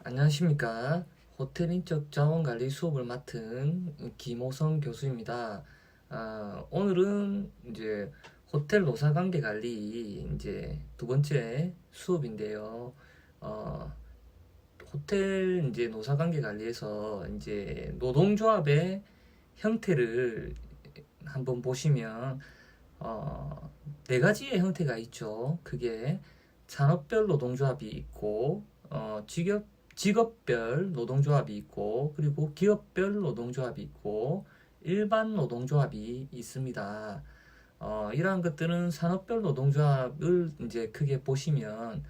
안녕하십니까. 호텔 인적 자원관리 수업을 맡은 김호성 교수입니다. 오늘은 이제 호텔 노사관계 관리 이제 두 번째 수업인데요. 어, 호텔 이제 노사관계 관리에서 이제 노동조합의 형태를 한번 보시면 네 가지의 형태가 있죠. 그게 산업별 노동조합이 있고 직업별 노동조합이 있고 그리고 기업별 노동조합이 있고 일반 노동조합이 있습니다. 이러한 것들은 산업별 노동조합을 이제 크게 보시면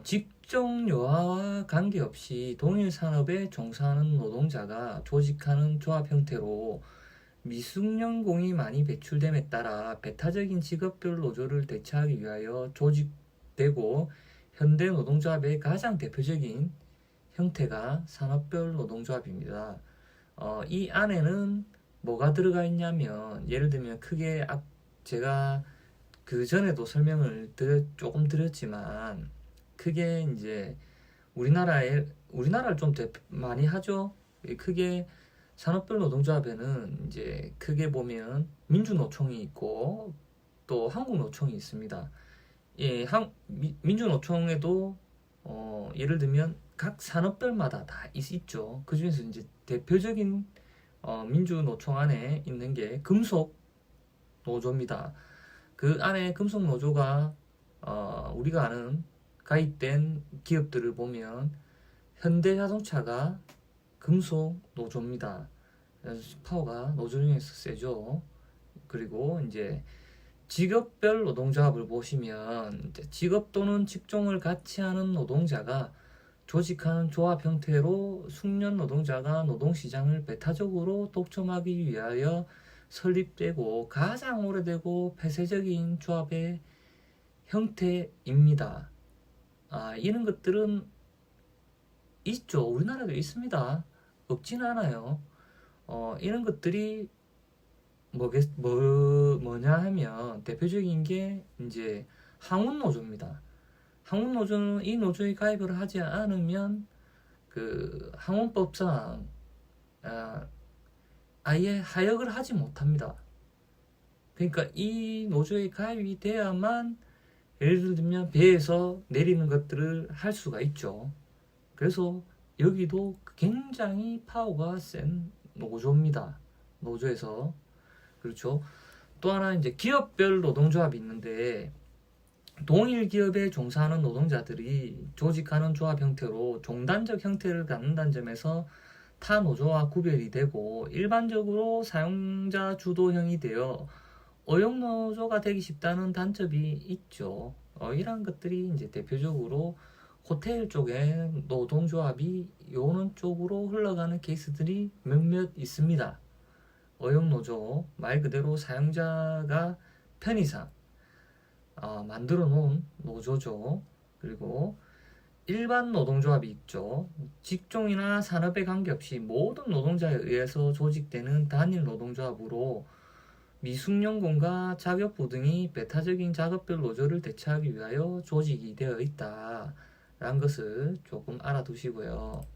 직종 여하와 관계없이 동일 산업에 종사하는 노동자가 조직하는 조합 형태로 미숙련공이 많이 배출됨에 따라 배타적인 직업별 노조를 대체하기 위하여 조직되고 현대 노동조합의 가장 대표적인 형태가 산업별 노동조합입니다. 이 안에는 뭐가 들어가 있냐면 예를 들면 크게 제가 그 전에도 설명을 조금 드렸지만 크게 이제 우리나라를 좀 많이 하죠. 크게 산업별 노동조합에는 이제 크게 보면 민주노총이 있고 또 한국노총이 있습니다. 예, 민주노총에도 예를 들면 각 산업별마다 다 있죠. 그 중에서 이제 대표적인 민주노총 안에 있는 게 금속 노조입니다. 그 안에 금속 노조가 우리가 아는 가입된 기업들을 보면 현대자동차가 금속 노조입니다. 그래서 파워가 노조 중에서 세죠. 그리고 이제 직업별 노동조합을 보시면 직업 또는 직종을 같이 하는 노동자가 조직하는 조합 형태로 숙련 노동자가 노동시장을 배타적으로 독점하기 위하여 설립되고 가장 오래되고 폐쇄적인 조합의 형태입니다. 이런 것들은 있죠. 우리나라도 있습니다. 없지는 않아요. 이런 것들이 뭐냐 하면 대표적인 게 이제 항운노조입니다. 항운노조는 이 노조에 가입을 하지 않으면 그 항운법상 아예 하역을 하지 못합니다. 그러니까 이 노조에 가입이 돼야만 예를 들면 배에서 내리는 것들을 할 수가 있죠. 그래서 여기도 굉장히 파워가 센 노조입니다. 노조에서. 그렇죠. 또 하나 이제 기업별 노동조합이 있는데 동일 기업에 종사하는 노동자들이 조직하는 조합 형태로 종단적 형태를 갖는다는 점에서 타 노조와 구별이 되고 일반적으로 사용자 주도형이 되어 어용 노조가 되기 쉽다는 단점이 있죠. 이런 것들이 이제 대표적으로 호텔 쪽에 노동조합이 요는 쪽으로 흘러가는 케이스들이 몇몇 있습니다. 어용노조, 말 그대로 사용자가 편의상 만들어 놓은 노조죠. 그리고 일반 노동조합이 있죠. 직종이나 산업에 관계없이 모든 노동자에 의해서 조직되는 단일 노동조합으로 미숙련공과 작업부 등이 배타적인 작업별 노조를 대체하기 위하여 조직이 되어 있다라는 것을 조금 알아두시고요.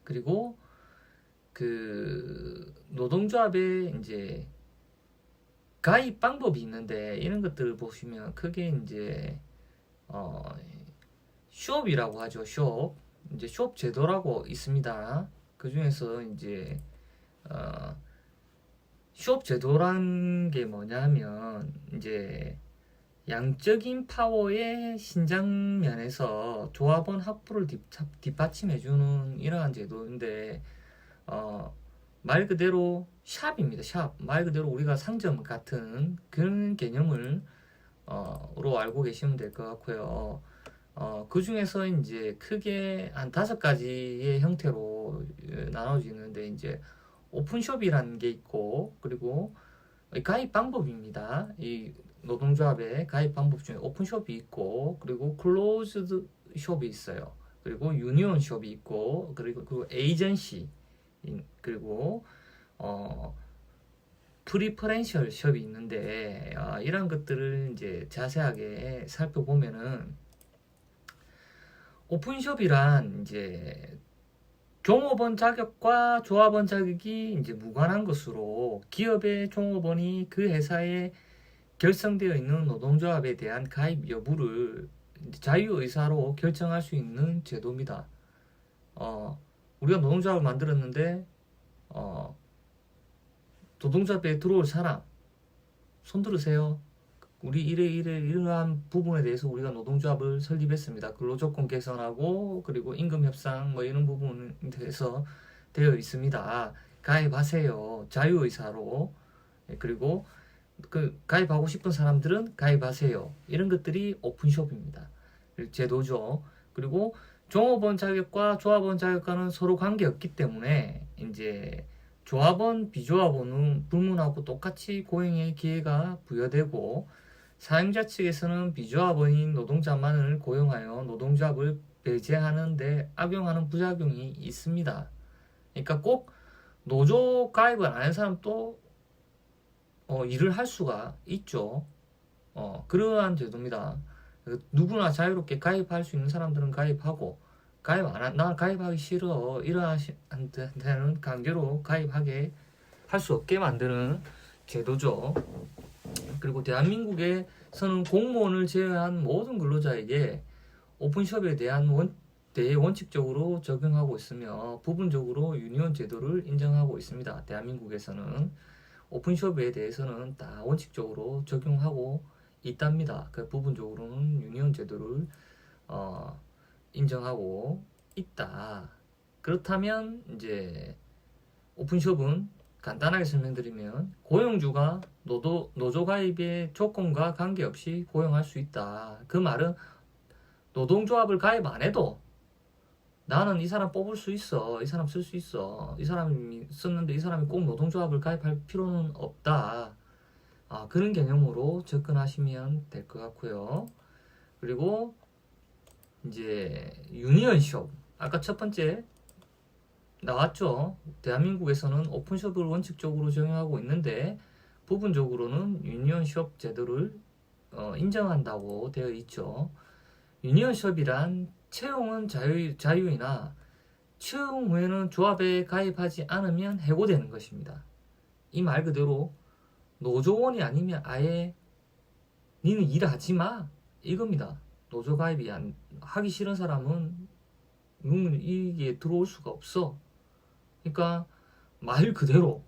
그리고 그 노동조합에 이제 가입 방법이 있는데 이런 것들을 보시면 크게 이제 쇼업이라고 하죠. 쇼업. 이제 쇼업 제도라고 있습니다. 그 중에서 이제 쇼업 제도란 게 뭐냐면 이제 양적인 파워의 신장 면에서 조합원 확보를 뒷받침해주는 이러한 제도인데 말 그대로 샵입니다. 샵. 말 그대로 우리가 상점 같은 그런 개념을 로 알고 계시면 될 것 같고요. 그 중에서 이제 크게 한 5가지의 형태로 나눠지는데 이제 오픈숍이라는 게 있고 그리고 가입 방법입니다. 이 노동조합의 가입 방법 중에 오픈숍이 있고 그리고 클로즈드 숍이 있어요. 그리고 유니온 숍이 있고 그리고 에이전시 그리고 프리퍼렌셜 숍이 있는데 이런 것들을 이제 자세하게 살펴보면은 오픈숍이란 이제 종업원 자격과 조합원 자격이 이제 무관한 것으로 기업의 종업원이 그 회사에 결성되어 있는 노동조합에 대한 가입 여부를 자유의사로 결정할 수 있는 제도입니다. 우리가 노동조합을 만들었는데 노동조합에 들어올 사람 손 들으세요. 우리 이러한 부분에 대해서 우리가 노동조합을 설립했습니다. 근로조건 개선하고 그리고 임금 협상 뭐 이런 부분에 대해서 되어 있습니다. 가입하세요. 자유의사로. 그리고 그 가입하고 싶은 사람들은 가입하세요. 이런 것들이 오픈숍입니다. 제도죠. 그리고 종업원 자격과 조합원 자격과는 서로 관계없기 때문에 이제 조합원, 비조합원은 불문하고 똑같이 고용의 기회가 부여되고 사용자 측에서는 비조합원인 노동자만을 고용하여 노동조합을 배제하는 데 악용하는 부작용이 있습니다. 그러니까 꼭 노조 가입을 안 한 사람도 일을 할 수가 있죠. 그러한 제도입니다. 누구나 자유롭게 가입할 수 있는 사람들은 가입하고 나 가입하기 싫어 이러한한테는 강제로 가입하게 할 수 없게 만드는 제도죠. 그리고 대한민국에서는 공무원을 제외한 모든 근로자에게 오픈숍에 대한 대해 원칙적으로 적용하고 있으며 부분적으로 유니온 제도를 인정하고 있습니다. 대한민국에서는 오픈숍에 대해서는 다 원칙적으로 적용하고 있답니다. 그 부분적으로는 유니온 제도를 인정하고 있다. 그렇다면 이제 오픈숍은 간단하게 설명드리면 고용주가 노조 가입의 조건과 관계없이 고용할 수 있다. 그 말은 노동조합을 가입 안 해도 나는 이 사람 뽑을 수 있어. 이 사람 쓸 수 있어. 이 사람이 썼는데 이 사람이 꼭 노동조합을 가입할 필요는 없다. 그런 개념으로 접근하시면 될 것 같고요. 그리고 이제 유니언숍. 아까 첫 번째 나왔죠. 대한민국에서는 오픈숍을 원칙적으로 적용하고 있는데 부분적으로는 유니언숍 제도를 인정한다고 되어 있죠. 유니언숍이란 채용은 자유이나 채용 후에는 조합에 가입하지 않으면 해고되는 것입니다. 이 말 그대로 노조원이 아니면 아예 니는 일하지 마 이겁니다. 노조 가입이 하기 싫은 사람은 이게 들어올 수가 없어. 그러니까 말 그대로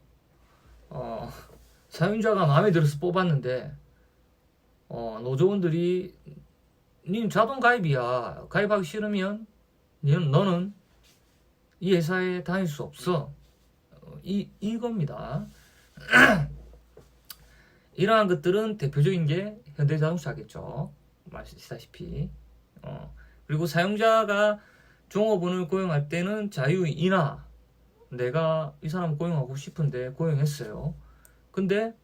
사용자가 마음에 들어서 뽑았는데 노조원들이 니는 자동 가입이야. 가입하기 싫으면 너는 이 회사에 다닐 수 없어. 이겁니다. 이러한 것들은 대표적인 게 현대자동차겠죠. 말씀하시다시피. 그리고 사용자가 종업원을 고용할 때는 자유이나 내가 이 사람 고용하고 싶은데 고용했어요. 근데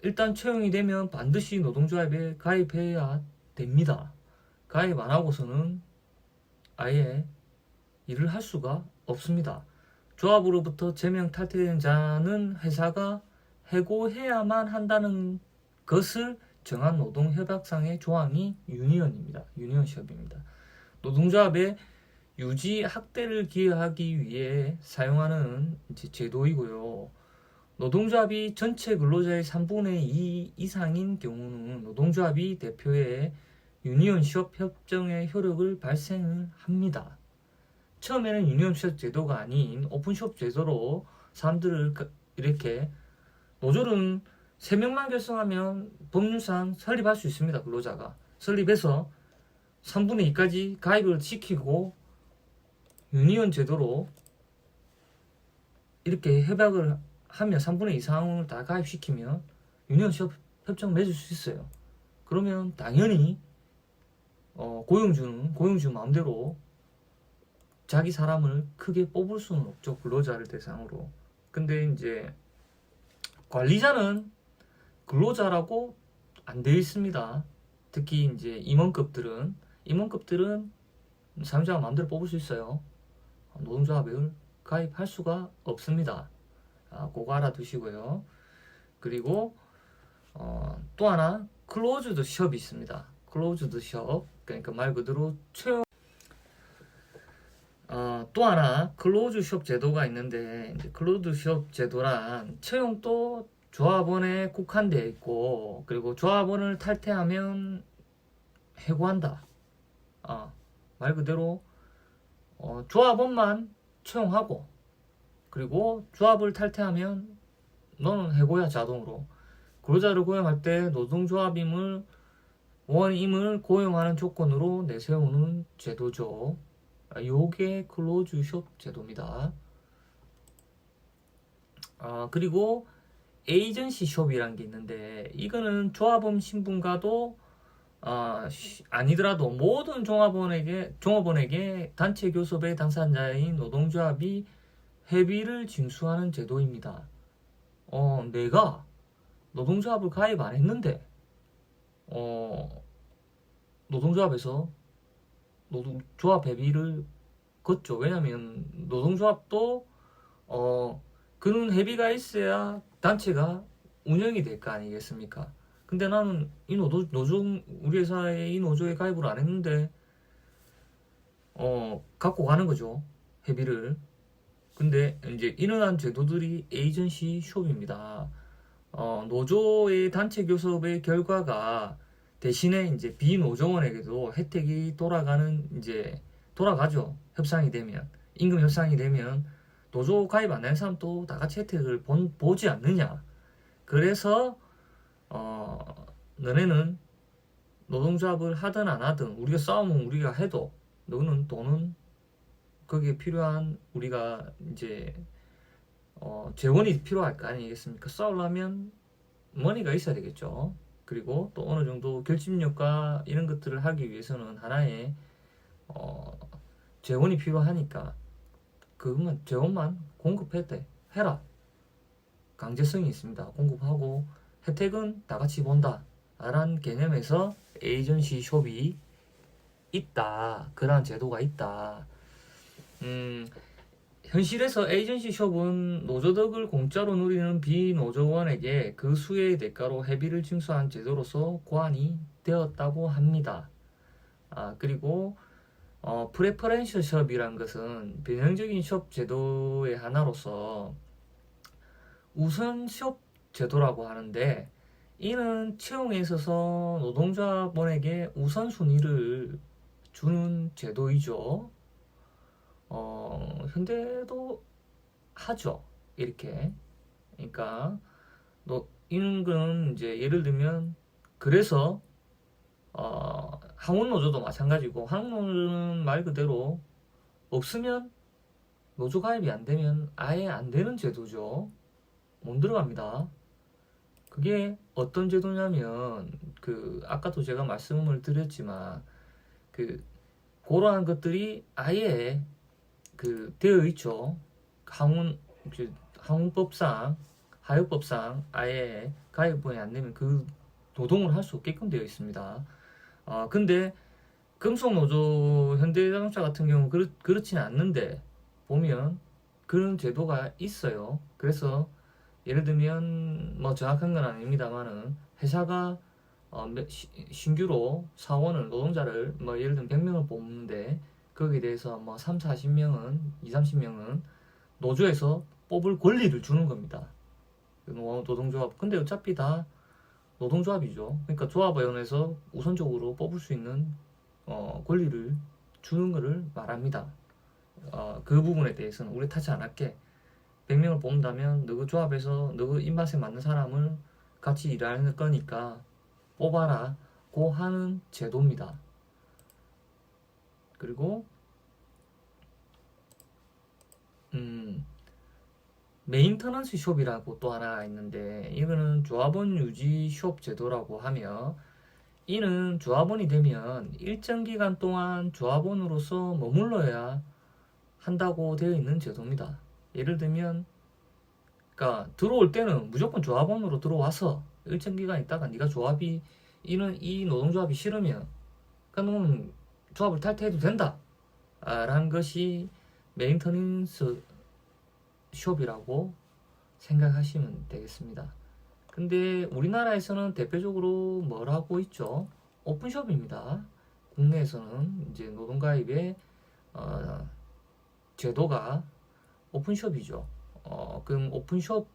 일단 채용이 되면 반드시 노동조합에 가입해야 됩니다. 가입 안 하고서는 아예 일을 할 수가 없습니다. 조합으로부터 제명 탈퇴된 자는 회사가 해고해야만 한다는 것을 정한 노동협약상의 조항이 유니언입니다. 유니언숍입니다. 노동조합의 유지 확대를 기여하기 위해 사용하는 제도이고요. 노동조합이 전체 근로자의 3분의 2 이상인 경우는 노동조합이 대표의 유니언숍 협정의 효력을 발생을 합니다. 처음에는 유니언숍 제도가 아닌 오픈숍 제도로 사람들을 이렇게 노조는 3명만 결성하면 법률상 설립할 수 있습니다. 근로자가 설립해서 3분의 2까지 가입을 시키고 유니언 제도로 이렇게 협약을 하면 3분의 2 이상을 다 가입시키면 유니언 협정 맺을 수 있어요. 그러면 당연히 고용주 마음대로 자기 사람을 크게 뽑을 수는 없죠. 근로자를 대상으로. 근데 이제 관리자는 근로자라고 안 되어 있습니다. 특히 이제 임원급들은 사용자가 마음대로 뽑을 수 있어요. 노동조합을 가입할 수가 없습니다. 그거 알아두시고요. 그리고 또 하나 클로즈드 숍이 있습니다. 클로즈드 숍 그러니까 말 그대로 채용 또 하나 클로즈숍 제도가 있는데, 이제 클로즈숍 제도란 채용도 조합원에 국한되어 있고, 그리고 조합원을 탈퇴하면 해고한다. 말 그대로 조합원만 채용하고, 그리고 조합을 탈퇴하면 너는 해고야, 자동으로. 근로자를 고용할 때 노동조합임을 원임을 고용하는 조건으로 내세우는 제도죠. 요게 클로즈숍 제도입니다. 그리고 에이전시 숍이란 게 있는데, 이거는 조합원 신분과도 아니더라도 모든 종업원에게 단체 교섭의 당사자인 노동조합이 회비를 징수하는 제도입니다. 내가 노동조합을 가입 안 했는데 노동조합에서 노동조합 회비를 걷죠. 왜냐면 노동조합도 그런 회비가 있어야 단체가 운영이 될 거 아니겠습니까? 근데 나는 이 우리 회사에 이 노조에 가입을 안 했는데 갖고 가는 거죠, 회비를. 근데 이제 이러한 제도들이 에이전시 숍입니다. 노조의 단체 교섭의 결과가 대신에 이제 비노조원에게도 혜택이 돌아가죠. 협상이 되면, 임금 협상이 되면 노조 가입 안 한 사람도 다 같이 혜택을 보지 않느냐. 그래서 너네는 노동조합을 하든 안 하든, 우리가 싸우면 우리가 해도 너는 돈은 거기에 필요한, 우리가 이제 재원이 필요할 거 아니겠습니까? 싸우려면 머니가 있어야 되겠죠. 그리고 또 어느 정도 결집력과 이런 것들을 하기 위해서는 하나의 재원이 필요하니까 그것만, 재원만 해라. 강제성이 있습니다. 공급하고 혜택은 다 같이 본다 라는 개념에서 에이전시 숍이 있다. 그러한 제도가 있다. 현실에서 에이전시 숍은 노조덕을 공짜로 누리는 비노조원에게 그 수혜의 대가로 회비를 징수한 제도로서 고안이 되었다고 합니다. 그리고 프레퍼런셜 숍이란 것은 변형적인 숍 제도의 하나로서 우선 숍 제도라고 하는데, 이는 채용에 있어서 노동조합원에게 우선순위를 주는 제도이죠. 현대도 하죠, 이렇게. 그러니까 이런 건 이제 예를 들면, 그래서 한국노조도 마찬가지고, 한국노조는 말 그대로 없으면, 노조 가입이 안 되면 아예 안 되는 제도죠. 못 들어갑니다. 그게 어떤 제도냐면, 아까도 제가 말씀을 드렸지만, 그러한 것들이 아예 되어 있죠. 항공법상, 하역법상 아예 가입이 안 되면 노동을 할 수 없게끔 되어 있습니다. 근데 금속노조, 현대자동차 같은 경우 그렇지는 않는데, 보면 그런 제도가 있어요. 그래서 예를 들면 뭐 정확한 건 아닙니다만은, 회사가 신규로 사원을, 노동자를 뭐 예를 들면 100명을 뽑는데, 거기에 대해서 뭐 3, 40명은, 2, 30명은 노조에서 뽑을 권리를 주는 겁니다. 노동조합. 근데 어차피 다 노동조합이죠. 그러니까 조합원에서 우선적으로 뽑을 수 있는 권리를 주는 것을 말합니다. 그 부분에 대해서는 우리 타치 안 할게. 100명을 뽑는다면 너그 조합에서 너그 입맛에 맞는 사람을 같이 일하는 거니까 뽑아라 고 하는 제도입니다. 그리고 메인터넌스 숍이라고 또 하나 있는데, 이거는 조합원 유지 숍 제도라고 하며, 이는 조합원이 되면 일정 기간 동안 조합원으로서 머물러야 한다고 되어 있는 제도입니다. 예를 들면, 그러니까 들어올 때는 무조건 조합원으로 들어와서 일정 기간 있다가 네가 이 노동조합이 싫으면 너는 조합을 탈퇴해도 된다 라는 것이 메인터넌스 숍이라고 생각하시면 되겠습니다. 근데 우리나라에서는 대표적으로 뭐라고 있죠? 오픈숍입니다. 국내에서는 이제 노동가입에 제도가 오픈숍이죠. 그럼 오픈숍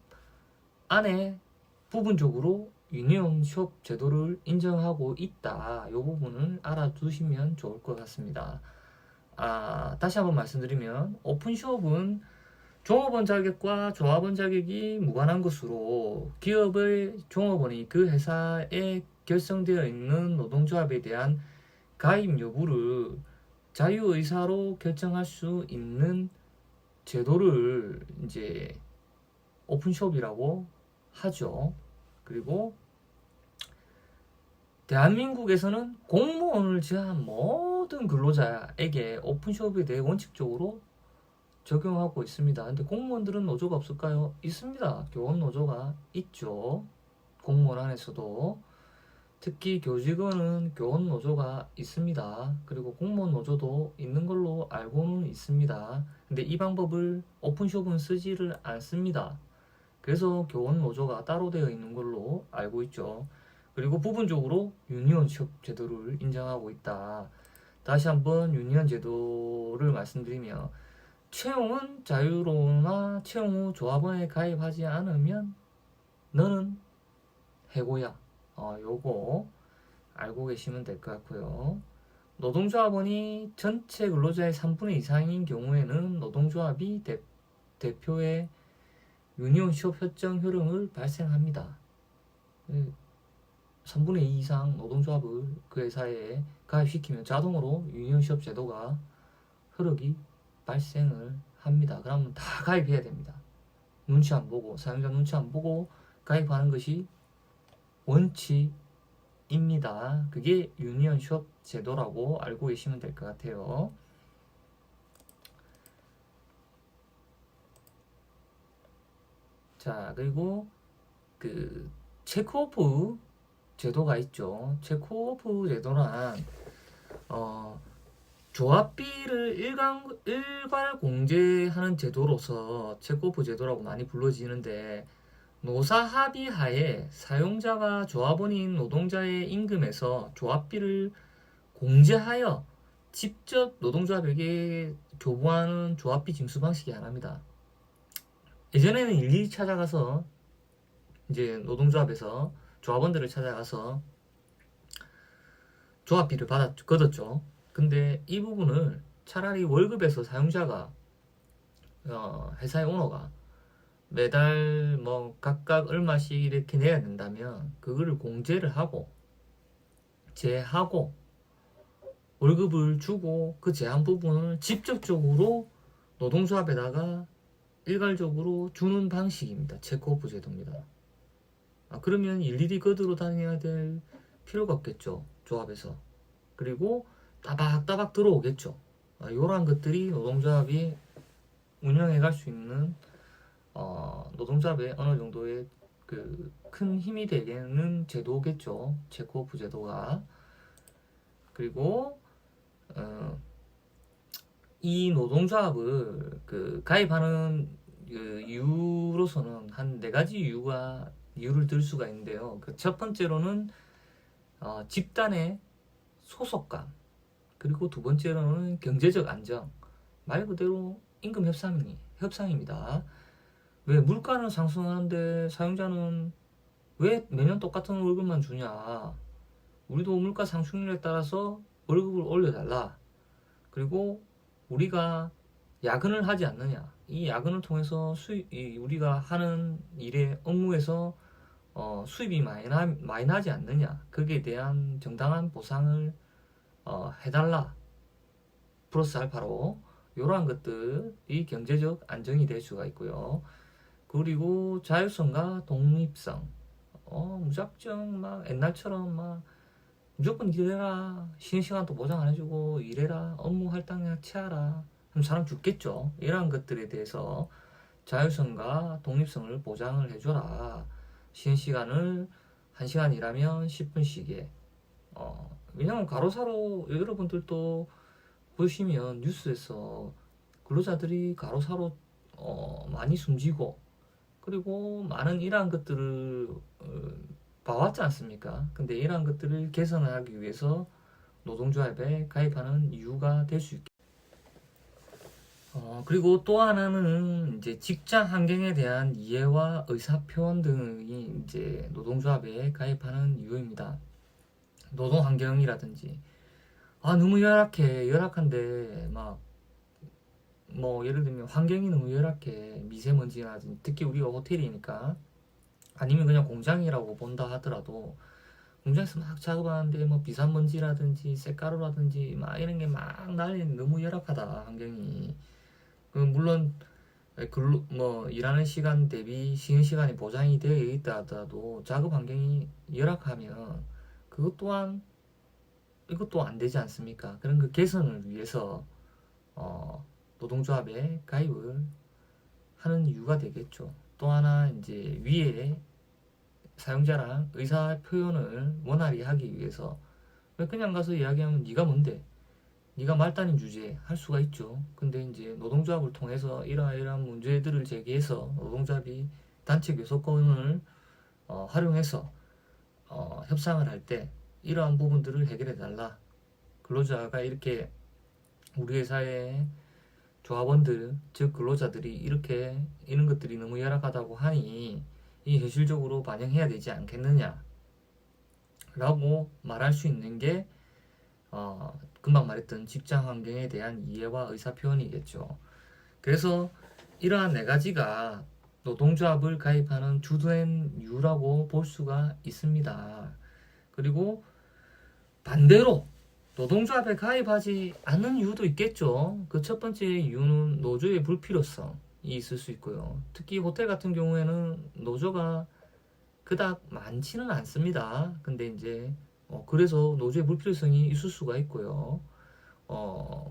안에 부분적으로 유니온숍 제도를 인정하고 있다. 이 부분을 알아두시면 좋을 것 같습니다. 다시 한번 말씀드리면 오픈숍은 종업원 자격과 조합원 자격이 무관한 것으로 기업의 종업원이 그 회사에 결성되어 있는 노동조합에 대한 가입 여부를 자유의사로 결정할 수 있는 제도를 이제 오픈숍이라고 하죠. 그리고 대한민국에서는 공무원을 제한 모든 근로자에게 오픈숍에 대해 원칙적으로 적용하고 있습니다. 근데 공무원들은 노조가 없을까요? 있습니다. 교원 노조가 있죠. 공무원 안에서도 특히 교직원은 교원 노조가 있습니다. 그리고 공무원 노조도 있는 걸로 알고는 있습니다. 근데 이 방법을 오픈숍은 쓰지를 않습니다. 그래서 교원 노조가 따로 되어 있는 걸로 알고 있죠. 그리고 부분적으로 유니온숍 제도를 인정하고 있다. 다시 한번 유니온 제도를 말씀드리면 채용은 자유로우나 채용 후 조합원에 가입하지 않으면 너는 해고야. 요거 알고 계시면 될 것 같고요. 노동조합원이 전체 근로자의 3분의 2 이상인 경우에는 노동조합이 대표의 유니온숍 협정 효력을 발생합니다. 3분의 2 이상 노동조합을 그 회사에 가입시키면 자동으로 유니온숍 제도가 효력이 발생을 합니다. 그러면 다 가입해야 됩니다. 눈치 안 보고, 사용자 눈치 안 보고 가입하는 것이 원칙입니다. 그게 유니온숍 제도라고 알고 계시면 될 것 같아요. 자, 그리고 그 체크오프 제도가 있죠. 체크오프 제도란 조합비를 일괄 공제하는 제도로서 체크오프 제도라고 많이 불러지는데 노사 합의하에 사용자가 조합원인 노동자의 임금에서 조합비를 공제하여 직접 노동조합에게 교부하는 조합비 징수 방식이 하나입니다. 예전에는 일일이 찾아가서 이제 노동조합에서 조합원들을 찾아가서 조합비를 걷었죠. 근데 이 부분을 차라리 월급에서 사용자가 회사의 오너가 매달 뭐 각각 얼마씩 이렇게 내야 된다면 그거를 공제를 하고 제하고 월급을 주고 그 제한 부분을 직접적으로 노동조합에다가 일괄적으로 주는 방식입니다. 체크오프 제도입니다. 그러면 일일이 거들어 다녀야 될 필요가 없겠죠. 조합에서. 그리고 따박따박 들어오겠죠. 이러한 것들이 노동조합이 운영해 갈 수 있는 노동조합에 어느 정도의 그 큰 힘이 되는 제도겠죠. 체크오프 제도가. 그리고 이 노동조합을 가입하는 그 이유로서는 한 4가지 이유를 들 수가 있는데요. 첫 번째로는 집단의 소속감, 그리고 두 번째로는 경제적 안정, 말 그대로 임금 협상입니다. 왜 물가는 상승하는데 사용자는 왜 매년 똑같은 월급만 주냐? 우리도 물가 상승률에 따라서 월급을 올려달라. 그리고 우리가 야근을 하지 않느냐? 이 야근을 통해서 우리가 하는 일의 업무에서 수입이 많이 나지 않느냐? 거기에 대한 정당한 보상을 해달라. 플러스 알파로 이러한 것들이 경제적 안정이 될 수가 있고요. 그리고 자율성과 독립성. 무작정 막 옛날처럼 막 무조건 일해라, 쉬는 시간도 보장 안 해주고 일해라, 업무 할당량 취하라 하면 사람 죽겠죠. 이러한 것들에 대해서 자율성과 독립성을 보장을 해줘라. 쉬는 시간을 1시간 일하면 10분 쉬게. 왜냐면 가로사로 여러분들도 보시면 뉴스에서 근로자들이 가로사로 많이 숨지고 그리고 많은 이러한 것들을 봐왔지 않습니까? 근데 이러한 것들을 개선하기 위해서 노동조합에 가입하는 이유가 될 수 있겠습니다. 그리고 또 하나는 이제 직장 환경에 대한 이해와 의사표현 등이 이제 노동조합에 가입하는 이유입니다. 노동 환경이라든지, 너무 열악한데, 막, 뭐, 예를 들면 환경이 너무 열악해. 미세먼지라든지, 특히 우리가 호텔이니까, 아니면 그냥 공장이라고 본다 하더라도, 공장에서 막 작업하는데, 뭐, 비산먼지라든지, 쇳가루라든지, 막 이런 게 막 날리 너무 열악하다, 환경이. 물론, 뭐, 일하는 시간 대비 쉬는 시간이 보장이 되어 있다 하더라도, 작업 환경이 열악하면, 그것 또한, 이것도 안 되지 않습니까? 그런 그 개선을 위해서, 어, 노동조합에 가입을 하는 이유가 되겠죠. 또 하나 이제 위에 사용자랑 의사 표현을 원활히 하기 위해서 왜 그냥 가서 이야기하면 네가 뭔데? 네가 말단인 주제에 할 수가 있죠. 근데 이제 노동조합을 통해서 이러한 문제들을 제기해서 노동조합이 단체 교섭권을 활용해서 협상을 할 때 이러한 부분들을 해결해 달라. 근로자가 이렇게 우리 회사에 조합원들, 즉 근로자들이 이렇게 이런 것들이 너무 열악하다고 하니 이 현실적으로 반영해야 되지 않겠느냐 라고 말할 수 있는 게 금방 말했던 직장 환경에 대한 이해와 의사표현이겠죠. 그래서 이러한 네 가지가 노동조합을 가입하는 주된 이유라고 볼 수가 있습니다. 그리고 반대로 노동조합에 가입하지 않는 이유도 있겠죠. 그 첫 번째 이유는 노조의 불필요성이 있을 수 있고요. 특히 호텔 같은 경우에는 노조가 그닥 많지는 않습니다. 근데 이제 그래서 노조의 불필요성이 있을 수가 있고요.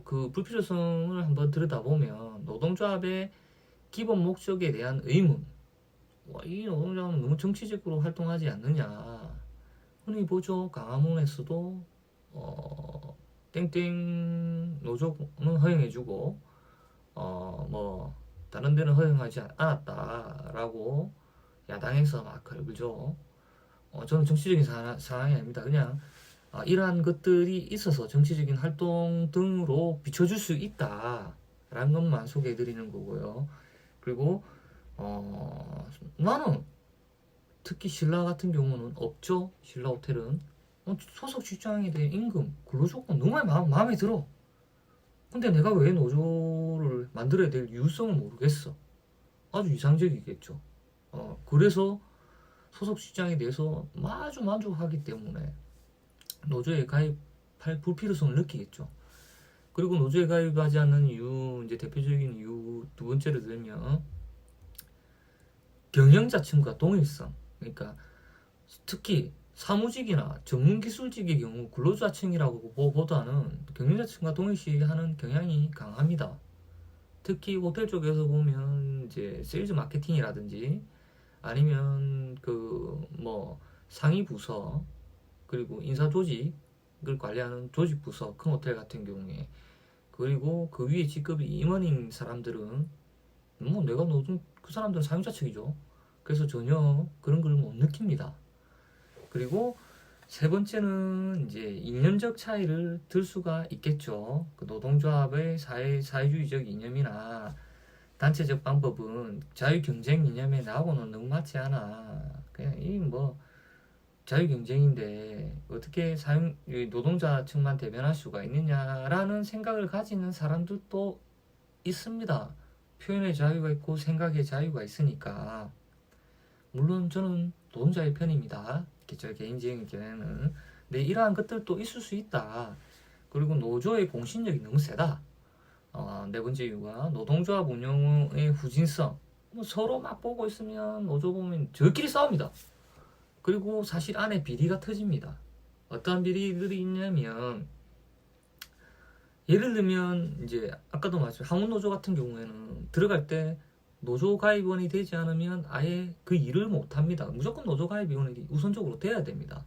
그 불필요성을 한번 들여다보면 노동조합의 기본 목적에 대한 의문. 이 노동조합은 너무 정치적으로 활동하지 않느냐. 흔히 보죠. 강화문에서도 땡땡 노조는 허용해주고 뭐 다른 데는 허용하지 않았다라고 야당에서 막 걸죠. 저는 정치적인 상황이 아닙니다. 그냥 이러한 것들이 있어서 정치적인 활동 등으로 비춰줄 수 있다라는 것만 소개해드리는 거고요. 그리고 나는 특히 신라 같은 경우는 없죠. 신라 호텔은 소속 직장에 대한 임금, 근로조건 너무 마음에 들어. 근데 내가 왜 노조를 만들어야 될 이유성을 모르겠어. 아주 이상적이겠죠. 그래서 소속 직장에 대해서 아주 만족하기 때문에 노조에 가입할 불필요성을 느끼겠죠. 그리고 노조에 가입하지 않는 이유, 이제 대표적인 이유 두 번째로 들면 경영자층과 동일성. 그러니까 특히 사무직이나 전문기술직의 경우 근로자층이라고 보다는 경영자층과 동일시하는 경향이 강합니다. 특히 호텔 쪽에서 보면 이제 세일즈 마케팅이라든지 아니면 그 뭐 상위 부서 그리고 인사 조직을 관리하는 조직 부서 큰 호텔 같은 경우에 그리고 그 위에 직급이 임원인 사람들은 뭐 내가 노동 그 사람들은 사용자 측이죠. 그래서 전혀 그런 걸 못 느낍니다. 그리고 세 번째는 이제 이념적 차이를 들 수가 있겠죠. 그 노동조합의 사회주의적 이념이나 단체적 방법은 자유 경쟁 이념에 나하고는 너무 맞지 않아. 그냥 이 뭐 자유 경쟁인데 어떻게 노동자 측만 대변할 수가 있느냐라는 생각을 가지는 사람들도 있습니다. 표현의 자유가 있고 생각의 자유가 있으니까. 물론 저는 노동자의 편입니다. 제 개인적인 견해는. 근데 이러한 것들도 있을 수 있다. 그리고 노조의 공신력이 너무 세다. 네 번째 이유가 노동조합 운영의 후진성. 뭐 서로 맞보고 있으면 노조 보면 저끼리 싸웁니다. 그리고 사실 안에 비리가 터집니다. 어떤 비리들이 있냐면 예를 들면 이제 아까도 말했지만 항운노조 같은 경우에는 들어갈 때 노조 가입원이 되지 않으면 아예 그 일을 못합니다. 무조건 노조 가입원이 우선적으로 돼야 됩니다.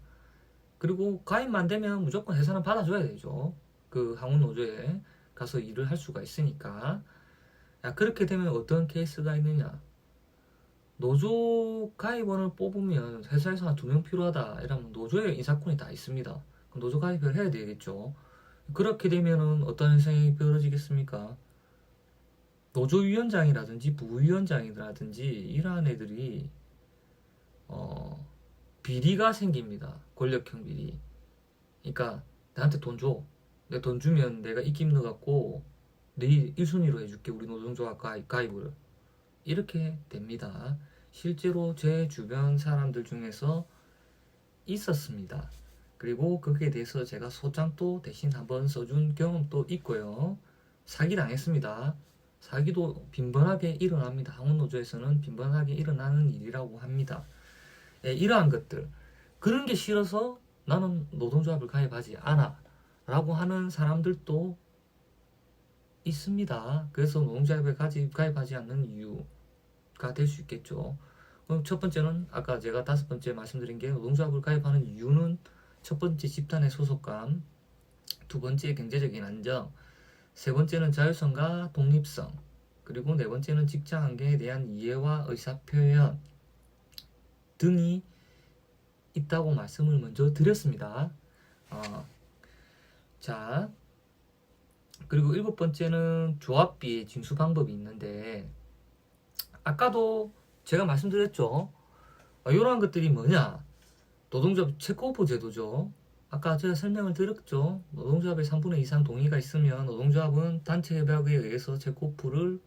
그리고 가입만 되면 무조건 회사는 받아줘야 되죠. 그 항운노조에 가서 일을 할 수가 있으니까. 그렇게 되면 어떤 케이스가 있느냐. 노조 가입원을 뽑으면 회사에서 한 2명 필요하다 이러면 노조에 인사권이 다 있습니다. 그럼 노조 가입을 해야 되겠죠. 그렇게 되면은 어떤 현상이 벌어지겠습니까? 노조위원장이라든지 부위원장이라든지 이러한 애들이 비리가 생깁니다. 권력형 비리. 그러니까 나한테 돈 줘. 내가 돈 주면 내가 입김 넣어갖고 내일 1순위로 해줄게. 우리 노동조합 가입을. 이렇게 됩니다. 실제로 제 주변 사람들 중에서 있었습니다. 그리고 거기에 대해서 제가 소장도 대신 한번 써준 경험도 있고요. 사기 당했습니다. 사기도 빈번하게 일어납니다. 항원노조에서는 빈번하게 일어나는 일이라고 합니다. 예, 이러한 것들, 그런 게 싫어서 나는 노동조합을 가입하지 않아 라고 하는 사람들도 있습니다. 그래서 노동조합에 가입하지 않는 이유가 될 수 있겠죠. 그럼 첫 번째는 아까 제가 5번째 말씀드린 게, 노동조합을 가입하는 이유는 첫 번째 집단의 소속감, 두 번째 경제적인 안정, 세 번째는 자율성과 독립성, 그리고 네 번째는 직장 환경에 대한 이해와 의사표현 등이 있다고 말씀을 먼저 드렸습니다. 자, 그리고 일곱 번째는 조합비의 징수 방법이 있는데, 아까도 제가 말씀드렸죠. 이러한 것들이 뭐냐? 노동조합 체크오프 제도죠. 아까 제가 설명을 드렸죠. 노동조합의 3분의 2 이상 동의가 있으면 노동조합은 단체 협약에 의해서 체크오프를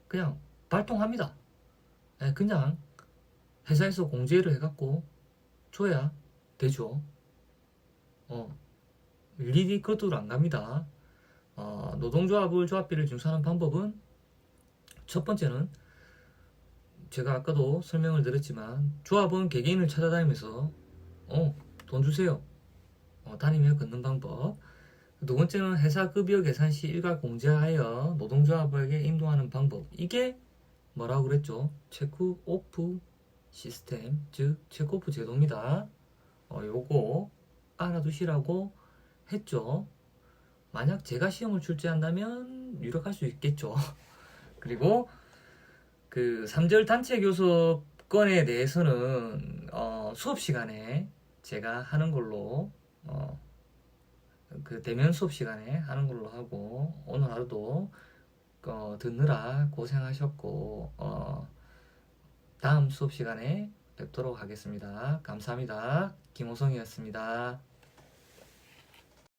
그냥 발동합니다. 그냥 회사에서 공제를 해갖고 줘야 되죠. 일일이 그것도 안 갑니다. 노동조합을 조합비를 징수하는 방법은, 첫 번째는 제가 아까도 설명을 드렸지만, 조합은 개개인을 찾아다니면서 돈 주세요, 다니며 걷는 방법. 두 번째는 회사 급여 계산 시 일괄 공제하여 노동조합에게 인도하는 방법. 이게 뭐라고 그랬죠? 체크오프 시스템, 즉 체크오프 제도입니다. 요거 알아두시라고 했죠. 만약 제가 시험을 출제한다면 유력할 수 있겠죠. 그리고 그 3절 단체 교섭권에 대해서는 수업 시간에 제가 하는 걸로, 그 대면 수업 시간에 하는 걸로 하고, 오늘 하루도 듣느라 고생하셨고, 다음 수업 시간에 뵙도록 하겠습니다. 감사합니다. 김호성이었습니다.